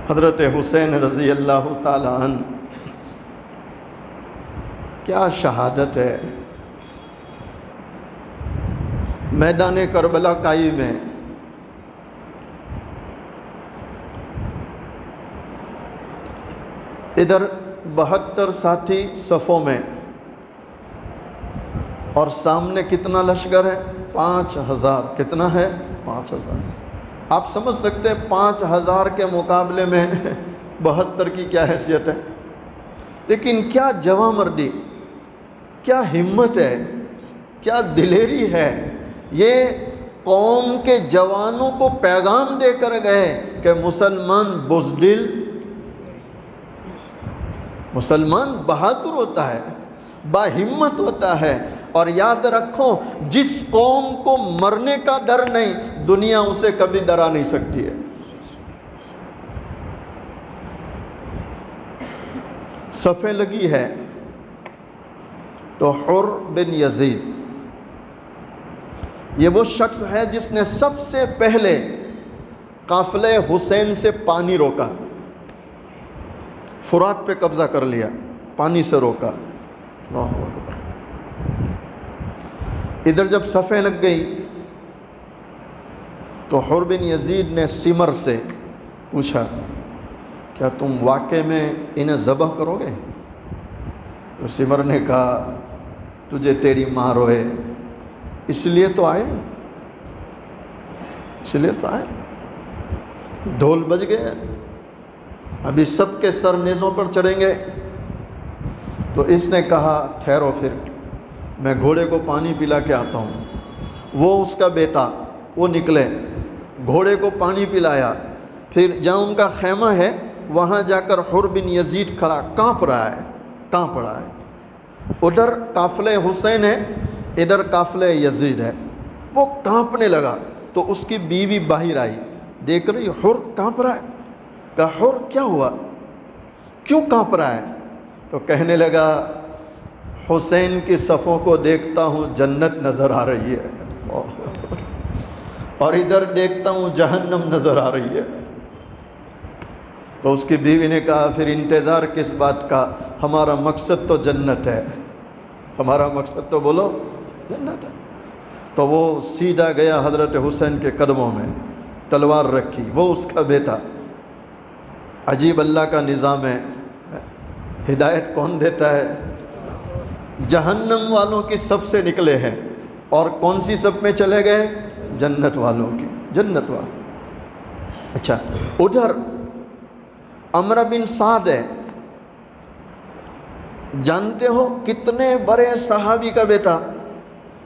حضرت حسین رضی اللہ تعالیٰ عنہ، کیا شہادت ہے میدان کربلا کائی میں۔ ادھر 72 ساتھی صفوں میں، اور سامنے کتنا لشکر ہے؟ 5000۔ کتنا ہے؟ 5000۔ آپ سمجھ سکتے ہیں 5000 کے مقابلے میں 72 کی کیا حیثیت ہے۔ لیکن کیا جواں مردی، کیا ہمت ہے، کیا دلیری ہے۔ یہ قوم کے جوانوں کو پیغام دے کر گئے کہ مسلمان بزدل، مسلمان بہادر ہوتا ہے، باہمت ہوتا ہے، اور یاد رکھو جس قوم کو مرنے کا ڈر نہیں، دنیا اسے کبھی ڈرا نہیں سکتی ہے۔ صفیں لگی ہے تو حر بن یزید یہ وہ شخص ہے جس نے سب سے پہلے قافلہ حسین سے پانی روکا، فرات پہ قبضہ کر لیا، پانی سے روکا۔ اللہ اکبر۔ ادھر جب صفیں لگ گئی تو حر بن یزید نے سمر سے پوچھا، کیا تم واقع میں انہیں ذبح کرو گے؟ تو سمر نے کہا، تجھے تیری ماں روئے، اس لیے تو آئے، اس لیے تو آئے۔ ڈھول بج گئے، ابھی سب کے سر نیزوں پر چڑھیں گے۔ تو اس نے کہا، ٹھہرو پھر میں گھوڑے کو پانی پلا کے آتا ہوں۔ وہ اس کا بیٹا وہ نکلے، گھوڑے کو پانی پلایا، پھر جہاں ان کا خیمہ ہے وہاں جا کر حر بن یزید کھڑا، کانپ رہا ہے۔ ادھر قافلہ حسین ہے، ادھر قافلہ یزید ہے۔ وہ کانپنے لگا تو اس کی بیوی باہر آئی، دیکھ رہی حر کانپ رہا ہے۔ کہا، حر کیا ہوا، کیوں کانپ رہا ہے؟ تو کہنے لگا، حسین کی صفوں کو دیکھتا ہوں جنت نظر آ رہی ہے، اور ادھر دیکھتا ہوں جہنم نظر آ رہی ہے۔ تو اس کی بیوی نے کہا، پھر انتظار کس بات کا، ہمارا مقصد تو جنت ہے، ہمارا مقصد تو بولو جنت ہے۔ تو وہ سیدھا گیا حضرت حسین کے قدموں میں، تلوار رکھی، وہ اس کا بیٹا۔ عجیب اللہ کا نظام ہے، ہدایت کون دیتا ہے؟ جہنم والوں کی سب سے نکلے ہیں، اور کون سی سب میں چلے گئے؟ جنت والوں کی، جنت والوں۔ اچھا، ادھر عمرو بن سعد ہے، جانتے ہو کتنے بڑے صحابی کا بیٹا؟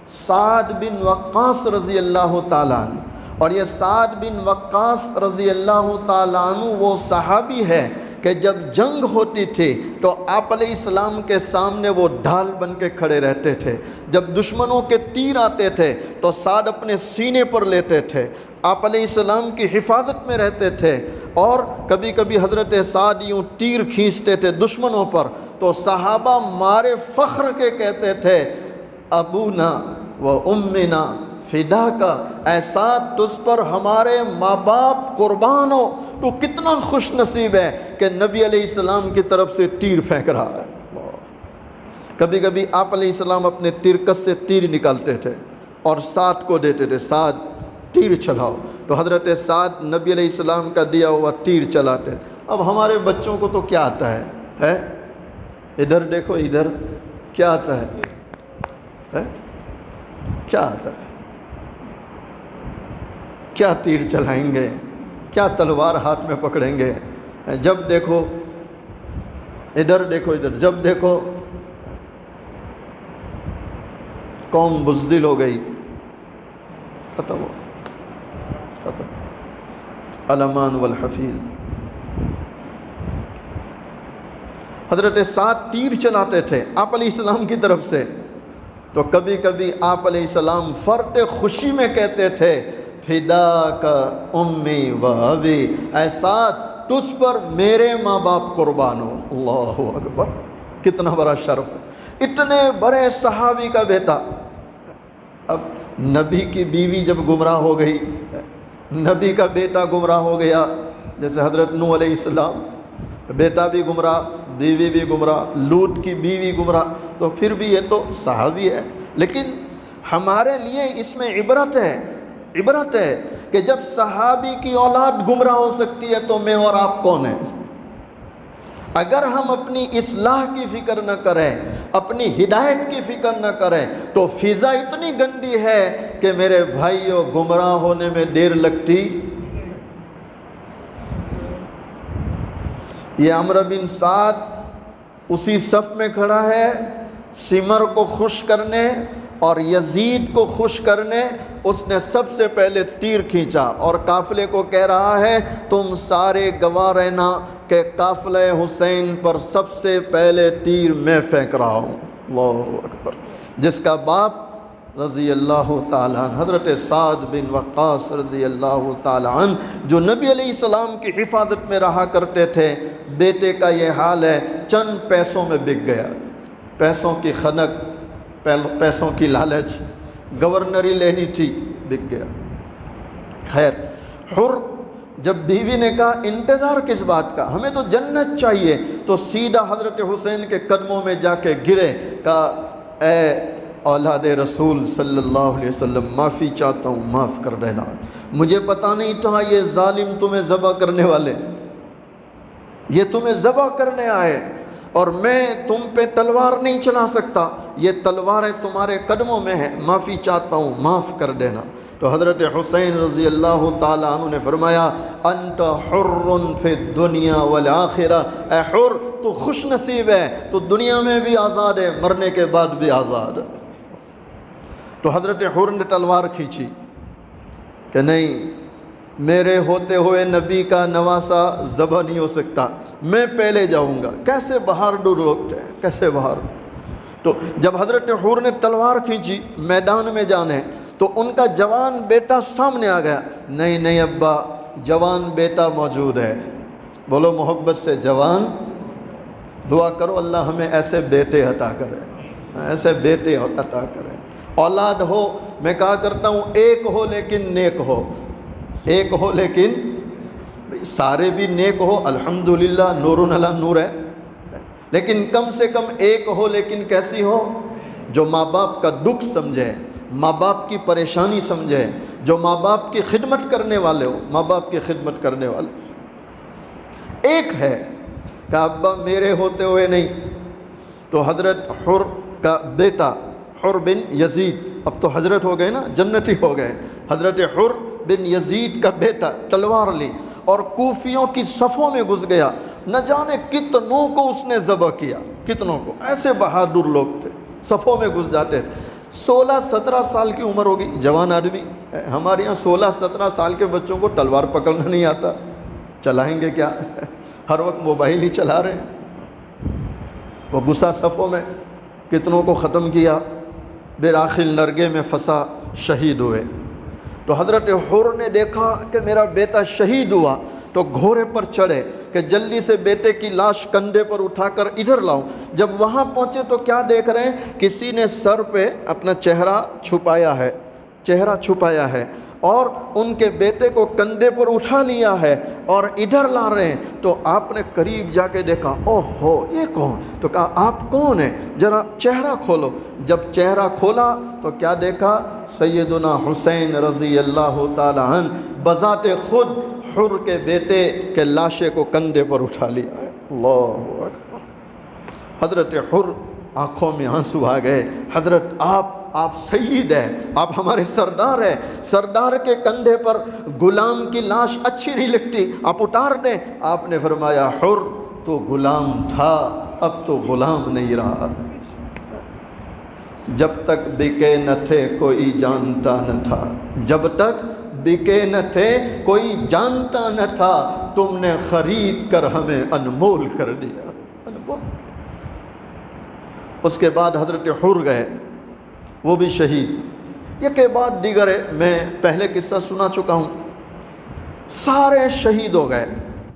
سعد بن وقاص رضی اللہ تعالیٰ عنہ۔ اور یہ سعد بن وقاص رضی اللہ تعالیٰ عنہ وہ صحابی ہے کہ جب جنگ ہوتی تھی تو آپ علیہ السلام کے سامنے وہ ڈھال بن کے کھڑے رہتے تھے۔ جب دشمنوں کے تیر آتے تھے تو سعد اپنے سینے پر لیتے تھے، آپ علیہ السلام کی حفاظت میں رہتے تھے، اور کبھی کبھی حضرت سعد یوں تیر کھینچتے تھے دشمنوں پر، تو صحابہ مارے فخر کے کہتے تھے، ابونا و امنا فدا کا، اے سعد تجھ پر ہمارے ماں باپ قربان ہو۔ تو کتنا خوش نصیب ہے کہ نبی علیہ السلام کی طرف سے تیر پھینک رہا ہے۔ کبھی کبھی آپ علیہ السلام اپنے تیرکس سے تیر نکالتے تھے اور سعد کو دیتے تھے، سعد تیر چلاؤ، تو حضرت سعد نبی علیہ السلام کا دیا ہوا تیر چلاتے۔ اب ہمارے بچوں کو تو کیا آتا ہے؟ ادھر دیکھو، ادھر کیا آتا ہے؟ کیا آتا ہے؟ کیا تیر چلائیں گے، کیا تلوار ہاتھ میں پکڑیں گے؟ جب دیکھو ادھر، دیکھو ادھر، جب دیکھو قوم بزدل ہو گئی، ختم ہو، ختم۔ الامان والحفیظ۔ حضرت سعد تیر چلاتے تھے آپ علیہ السلام کی طرف سے، تو کبھی کبھی آپ علیہ السلام فرط خوشی میں کہتے تھے، فدا کا امی و ابی، اے سعد تجھ پر میرے ماں باپ قربان ہو۔ اللہ اکبر، کتنا بڑا شرف، اتنے بڑے صحابی کا بیٹا۔ اب نبی کی بیوی جب گمراہ ہو گئی، نبی کا بیٹا گمراہ ہو گیا، جیسے حضرت نوح علیہ السلام، بیٹا بھی گمراہ، بیوی بھی گمراہ، لوط کی بیوی گمراہ، تو پھر بھی یہ تو صحابی ہے۔ لیکن ہمارے لیے اس میں عبرت ہے کہ جب صحابی کی اولاد گمراہ ہو سکتی ہے تو میں اور آپ کون ہیں؟ اگر ہم اپنی اصلاح کی فکر نہ کریں، اپنی ہدایت کی فکر نہ کریں، تو فضا اتنی گندی ہے کہ میرے بھائیوں گمراہ ہونے میں دیر لگتی۔ یہ عمرو بن سعد اسی صف میں کھڑا ہے، سمر کو خوش کرنے اور یزید کو خوش کرنے اس نے سب سے پہلے تیر کھینچا اور قافلے کو کہہ رہا ہے تم سارے گواہ رہنا کہ قافلہ حسین پر سب سے پہلے تیر میں پھینک رہا ہوں۔ اللہ اکبر۔ جس کا باپ رضی اللہ تعالیٰ عنہ حضرت سعد بن وقاص رضی اللہ تعالیٰ عنہ جو نبی علیہ السلام کی حفاظت میں رہا کرتے تھے، بیٹے کا یہ حال ہے، چند پیسوں میں بک گیا، پیسوں کی خنق، پیسوں کی لالچ، گورنری لینی تھی، بک گیا۔ خیر، حر جب بیوی نے کہا انتظار کس بات کا، ہمیں تو جنت چاہیے، تو سیدھا حضرت حسین کے قدموں میں جا کے گرے، کہا اے اولاد رسول صلی اللہ علیہ وسلم، معافی چاہتا ہوں، معاف کر دینا، مجھے پتہ نہیں تھا یہ ظالم تمہیں ذبح کرنے والے، یہ تمہیں ذبح کرنے آئے، اور میں تم پہ تلوار نہیں چلا سکتا، یہ تلواریں تمہارے قدموں میں ہیں، معافی چاہتا ہوں، معاف کر دینا۔ تو حضرت حسین رضی اللہ تعالیٰ عنہ نے فرمایا انت حر فی الدنیا والآخرہ، اے حر تو خوش نصیب ہے، تو دنیا میں بھی آزاد ہے، مرنے کے بعد بھی آزاد ہے۔ تو حضرت حر نے تلوار کھینچی کہ نہیں، میرے ہوتے ہوئے نبی کا نواسا ذبح نہیں ہو سکتا، میں پہلے جاؤں گا۔ کیسے بہادر لوگ تھے، کیسے بہادر۔ تو جب حضرت حر نے تلوار کھینچی میدان میں جانے، تو ان کا جوان بیٹا سامنے آ گیا، نہیں نہیں ابا، جوان بیٹا موجود ہے، بولو محبت سے جوان، دعا کرو اللہ ہمیں ایسے بیٹے عطا کرے، ایسے بیٹے عطا کرے۔ اولاد ہو، میں کہا کرتا ہوں ایک ہو لیکن نیک ہو، ایک ہو لیکن سارے بھی نیک ہو، الحمدللہ نور علی نور ہے، لیکن کم سے کم ایک ہو، لیکن کیسی ہو؟ جو ماں باپ کا دکھ سمجھے، ماں باپ کی پریشانی سمجھے، جو ماں باپ کی خدمت کرنے والے ہو، ماں باپ کی خدمت کرنے والے۔ ایک ہے کہ ابا میرے ہوتے ہوئے نہیں، تو حضرت حر کا بیٹا حر بن یزید، اب تو حضرت ہو گئے نا، جنتی ہو گئے، حضرت حر بن یزید کا بیٹا تلوار لی اور کوفیوں کی صفوں میں گھس گیا، نہ جانے کتنوں کو اس نے ذبح کیا، کتنوں کو، ایسے بہادر لوگ تھے، صفوں میں گھس جاتے تھے۔ 16-17 سال کی عمر ہوگی، جوان آدمی، ہمارے یہاں 16-17 سال کے بچوں کو تلوار پکڑنا نہیں آتا، چلائیں گے کیا، ہر وقت موبائل ہی چلا رہے ہیں۔ وہ گھسا صفوں میں، کتنوں کو ختم کیا، بالآخر نرگے میں پھنسا، شہید ہوئے۔ تو حضرت حر نے دیکھا کہ میرا بیٹا شہید ہوا، تو گھوڑے پر چڑھے کہ جلدی سے بیٹے کی لاش کندھے پر اٹھا کر ادھر لاؤں۔ جب وہاں پہنچے تو کیا دیکھ رہے ہیں، کسی نے سر پہ اپنا چہرہ چھپایا ہے اور ان کے بیٹے کو کندھے پر اٹھا لیا ہے اور ادھر لا رہے ہیں۔ تو آپ نے قریب جا کے دیکھا، اوہ ہو یہ کون؟ تو کہا آپ کون ہیں، ذرا چہرہ کھولو۔ جب چہرہ کھولا تو کیا دیکھا، سیدنا حسین رضی اللہ تعالی عنہ بذات خود حر کے بیٹے کے لاشے کو کندھے پر اٹھا لیا ہے۔ اللہ اکبر۔ حضرت حر آنکھوں میں آنسو آ گئے، حضرت آپ سید ہیں، آپ ہمارے سردار ہیں، سردار کے کندھے پر غلام کی لاش اچھی نہیں لگتی، آپ اتار دیں۔ آپ نے فرمایا حر تو غلام تھا، اب تو غلام نہیں رہا، جب تک بکے نہ تھے کوئی جانتا نہ تھا، جب تک بکے نہ تھے کوئی جانتا نہ تھا، تم نے خرید کر ہمیں انمول کر دیا، انمول۔ اس کے بعد حضرت حر گئے، وہ بھی شہید۔ یہ کے بعد دیگر ہے، میں پہلے قصہ سنا چکا ہوں، سارے شہید ہو گئے،